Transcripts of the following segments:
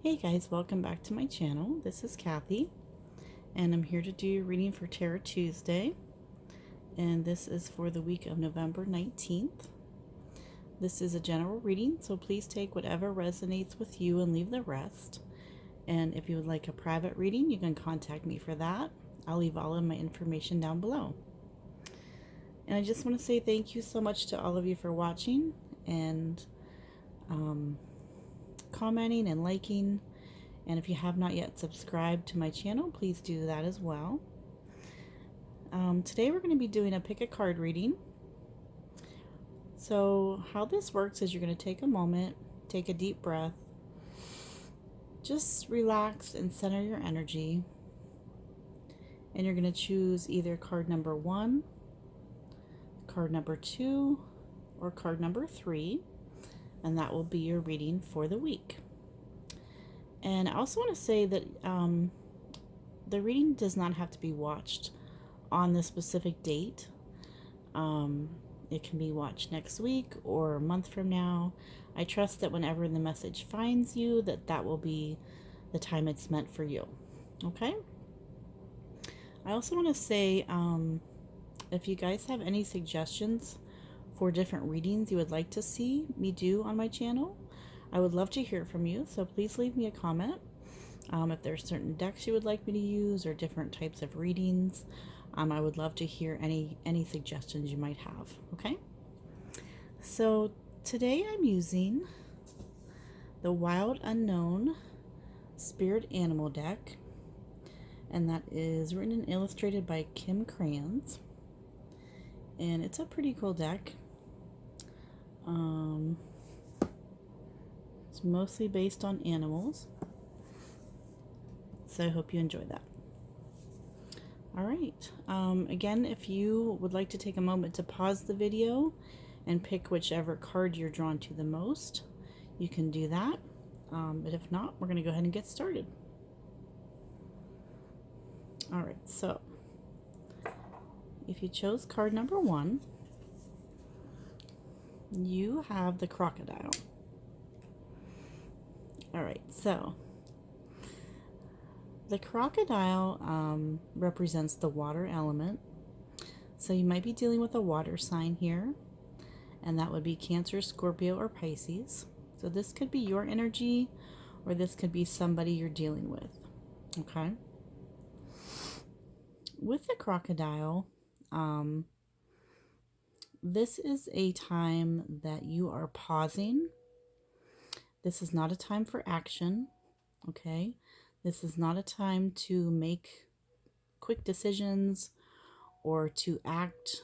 Hey guys, welcome back to my channel. This is Kathy, and I'm here to do your reading for Tarot Tuesday. And this is for the week of November 19th. This is a general reading, so please take whatever resonates with you and leave the rest. And if you would like a private reading, you can contact me for that. I'll leave all of my information down below. And I just want to say thank you so much to all of you for watching and commenting and liking. And if you have not yet subscribed to my channel, please do that as well. Today we're going to be doing a pick a card reading. So how this works is you're going to take a moment, take a deep breath, just relax and center your energy. And you're going to choose either card number 1, card number 2, or card number 3. And that will be your reading for the week. And I also want to say that the reading does not have to be watched on the specific date. It can be watched next week or a month from now. I trust that whenever the message finds you, that will be the time it's meant for you. Okay? I also want to say, if you guys have any suggestions for different readings you would like to see me do on my channel, I would love to hear from you, so please leave me a comment. If there's certain decks you would like me to use or different types of readings, I would love to hear any suggestions you might have. Okay? So today I'm using the Wild Unknown Spirit Animal deck, and that is written and illustrated by Krans. And it's a pretty cool deck. It's mostly based on animals, so I hope you enjoy that. All right. Again, if you would like to take a moment to pause the video and pick whichever card you're drawn to the most, you can do that. But if not, we're going to go ahead and get started. All right. So if you chose card number 1, you have the crocodile. All right. So the crocodile represents the water element. So you might be dealing with a water sign here, and that would be Cancer, Scorpio, or Pisces. So this could be your energy, or this could be somebody you're dealing with. Okay? With the crocodile, this is a time that you are pausing. This is not a time for action. Okay? This is not a time to make quick decisions or to act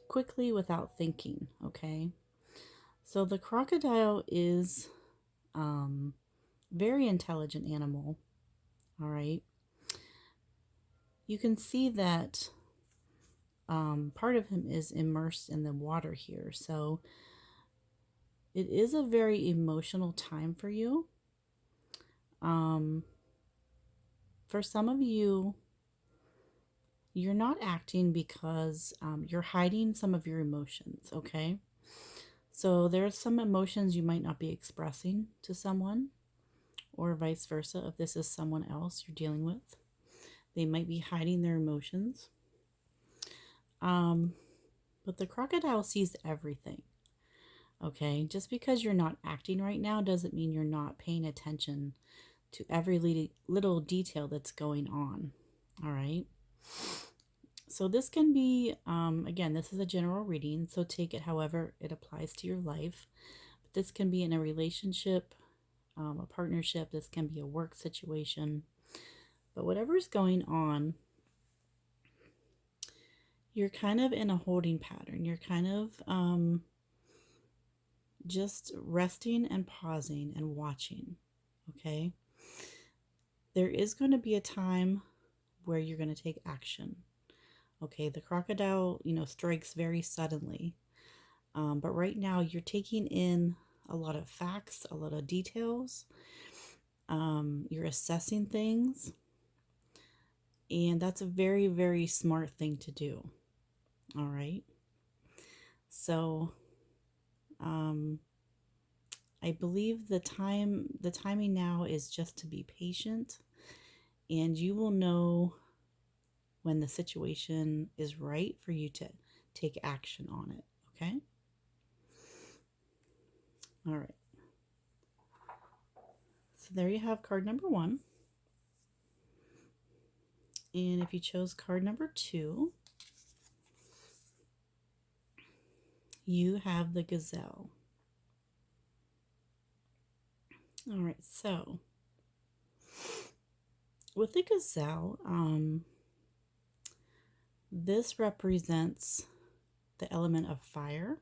quickly without thinking. Okay? So the crocodile is very intelligent animal. All right? You can see that part of him is immersed in the water here. So it is a very emotional time for you. For some of you, you're not acting because you're hiding some of your emotions, okay? So there's some emotions you might not be expressing to someone, or vice versa if this is someone else you're dealing with. They might be hiding their emotions. But the crocodile sees everything. Okay, just because you're not acting right now doesn't mean you're not paying attention to every little detail that's going on. All right. So this can be, again, this is a general reading, so take it however it applies to your life. But this can be in a relationship, a partnership. This can be a work situation. But whatever's going on, you're kind of in a holding pattern. You're kind of just resting and pausing and watching. Okay? There is going to be a time where you're going to take action. Okay, the crocodile, strikes very suddenly. But right now you're taking in a lot of facts, a lot of details. You're assessing things. And that's a very, very smart thing to do. All right. So, I believe the timing now is just to be patient, and you will know when the situation is right for you to take action on it. Okay? All right. So there you have card number 1. And if you chose card number 2, you have the Gazelle. All right, so with the Gazelle, this represents the element of fire.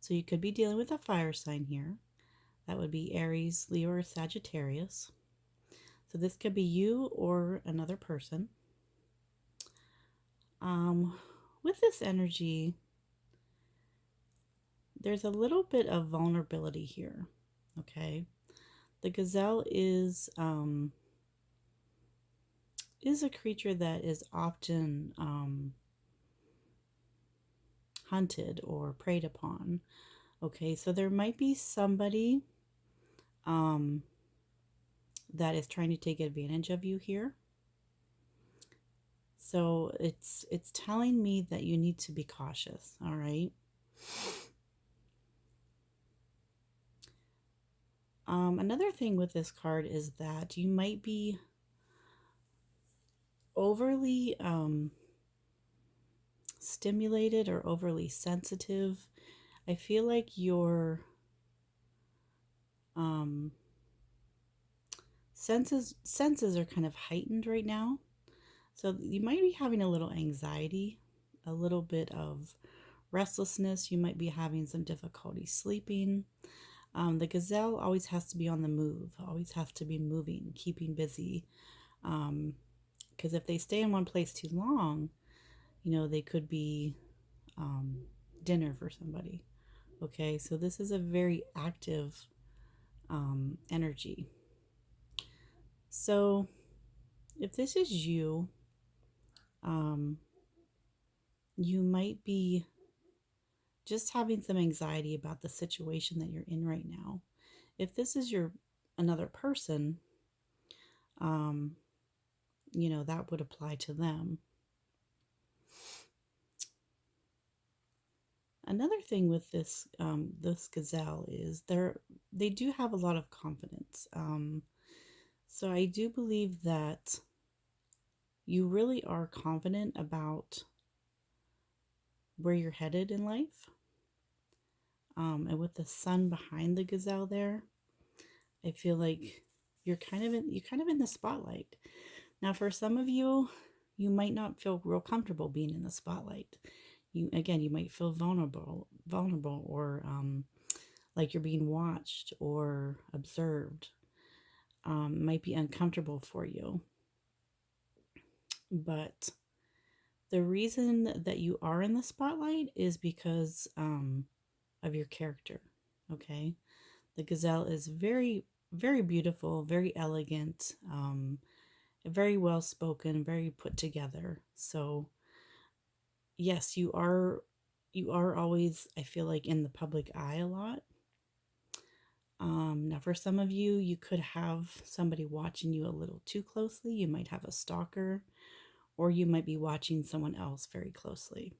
So you could be dealing with a fire sign here. That would be Aries, Leo, or Sagittarius. So this could be you or another person. With this energy, there's a little bit of vulnerability here. Okay, the Gazelle is a creature that is often hunted or preyed upon. Okay, so there might be somebody that is trying to take advantage of you here. So it's telling me that you need to be cautious, all right? Another thing with this card is that you might be overly stimulated or overly sensitive. I feel like your senses are kind of heightened right now. So you might be having a little anxiety, a little bit of restlessness. You might be having some difficulty sleeping. The Gazelle always has to be on the move, always has to be moving, keeping busy. Because if they stay in one place too long, they could be dinner for somebody. Okay, so this is a very active energy. So if this is you, you might be just having some anxiety about the situation that you're in right now. If this is another person, that would apply to them. Another thing with this Gazelle is they do have a lot of confidence. So I do believe that you really are confident about where you're headed in life. And with the sun behind the Gazelle there, I feel like you're kind of in the spotlight. Now, for some of you, you might not feel real comfortable being in the spotlight. You might feel vulnerable, or like you're being watched or observed. Might be uncomfortable for you. But the reason that you are in the spotlight is because of your character. Okay, the Gazelle is very, very beautiful, very elegant, very well spoken, very put together. So yes, you are always, I feel like, in the public eye a lot. Now for some of you, you could have somebody watching you a little too closely. You might have a stalker, or you might be watching someone else very closely.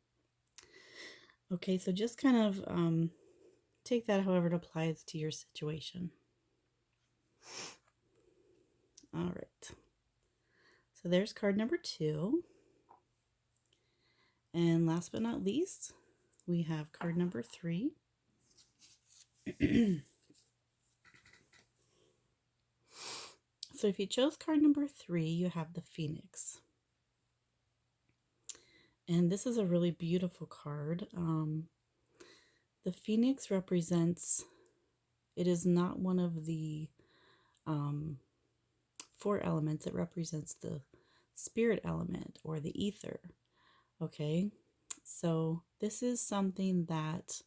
Okay, so just kind of take that however it applies to your situation. All right. So there's card number 2. And last but not least, we have card number 3. So if you chose card number 3, you have the Phoenix. And this is a really beautiful card. The Phoenix represents, it is not one of the 4 elements. It represents the spirit element or the ether. Okay, so this is something that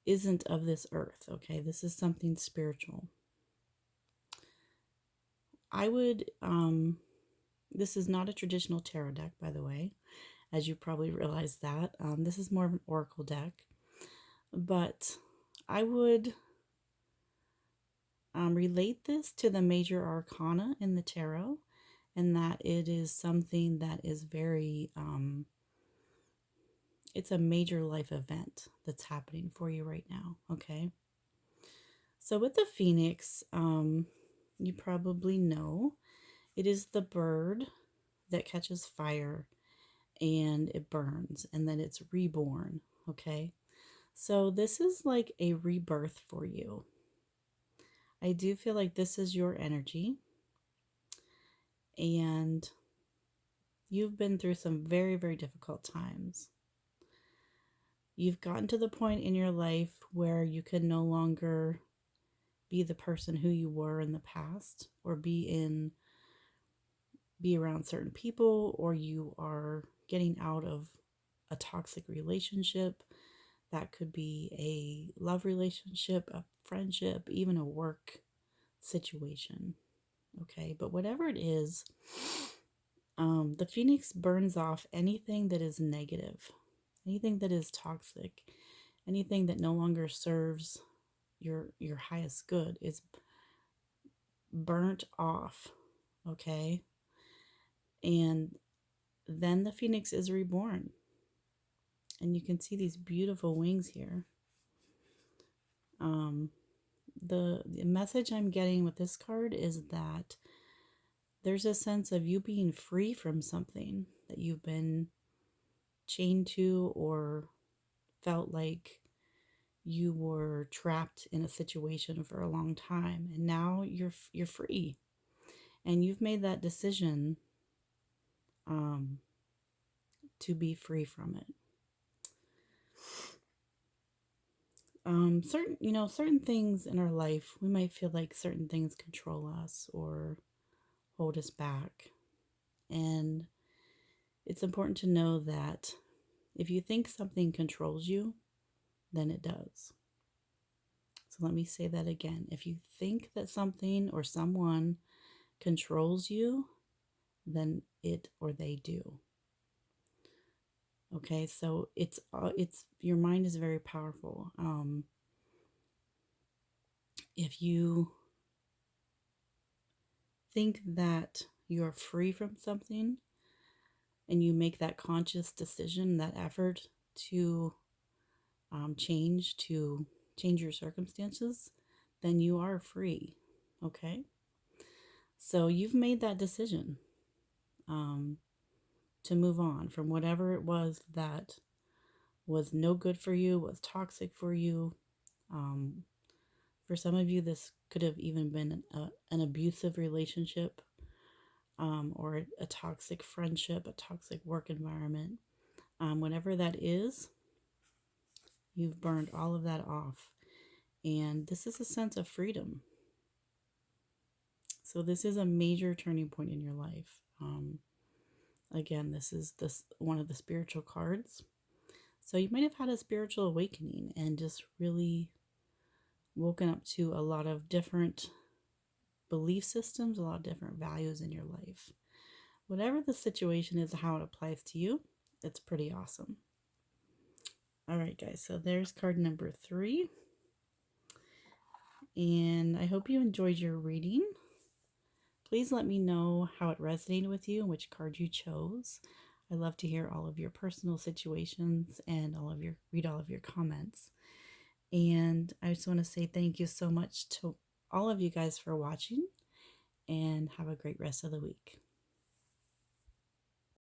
isn't of this earth. Okay, this is something spiritual. I would, this is not a traditional tarot deck, by the way, as you probably realize that. This is more of an oracle deck. But I would relate this to the major arcana in the tarot, and that it is something that is very, it's a major life event that's happening for you right now, okay? So with the phoenix, you probably know it is the bird that catches fire and it burns and then it's reborn, okay? So this is like a rebirth for you. I do feel like this is your energy, and you've been through some very, very difficult times. You've gotten to the point in your life where you can no longer be the person who you were in the past, or be around certain people, or you are getting out of a toxic relationship. That could be a love relationship, a friendship, even a work situation. Okay, but whatever it is, the phoenix burns off anything that is negative, anything that is toxic, anything that no longer serves your highest good is burnt off. Okay, and then the phoenix is reborn, and you can see these beautiful wings here. The message I'm getting with this card is that there's a sense of you being free from something that you've been chained to, or felt like you were trapped in a situation for a long time, and now you're free, and you've made that decision to be free from it. Certain things in our life, we might feel like certain things control us or hold us back, and it's important to know that if you think something controls you, then it does. So let me say that again. If you think that something or someone controls you, then it or they do. Okay, so it's your mind is very powerful. If you think that you're free from something and you make that conscious decision, that effort to change your circumstances, then you are free. Okay, so you've made that decision to move on from whatever it was that was no good for you, was toxic for you. For some of you, this could have even been an abusive relationship, or a toxic friendship, a toxic work environment. Whatever that is, you've burned all of that off. And this is a sense of freedom. So this is a major turning point in your life. Again, this is one of the spiritual cards. So you might have had a spiritual awakening and just really woken up to a lot of different belief systems, a lot of different values in your life. Whatever the situation is, how it applies to you, it's pretty awesome. All right, guys, so there's card number 3. And I hope you enjoyed your reading. Please let me know how it resonated with you and which card you chose. I love to hear all of your personal situations and read all of your comments. And I just want to say thank you so much to all of you guys for watching, and have a great rest of the week.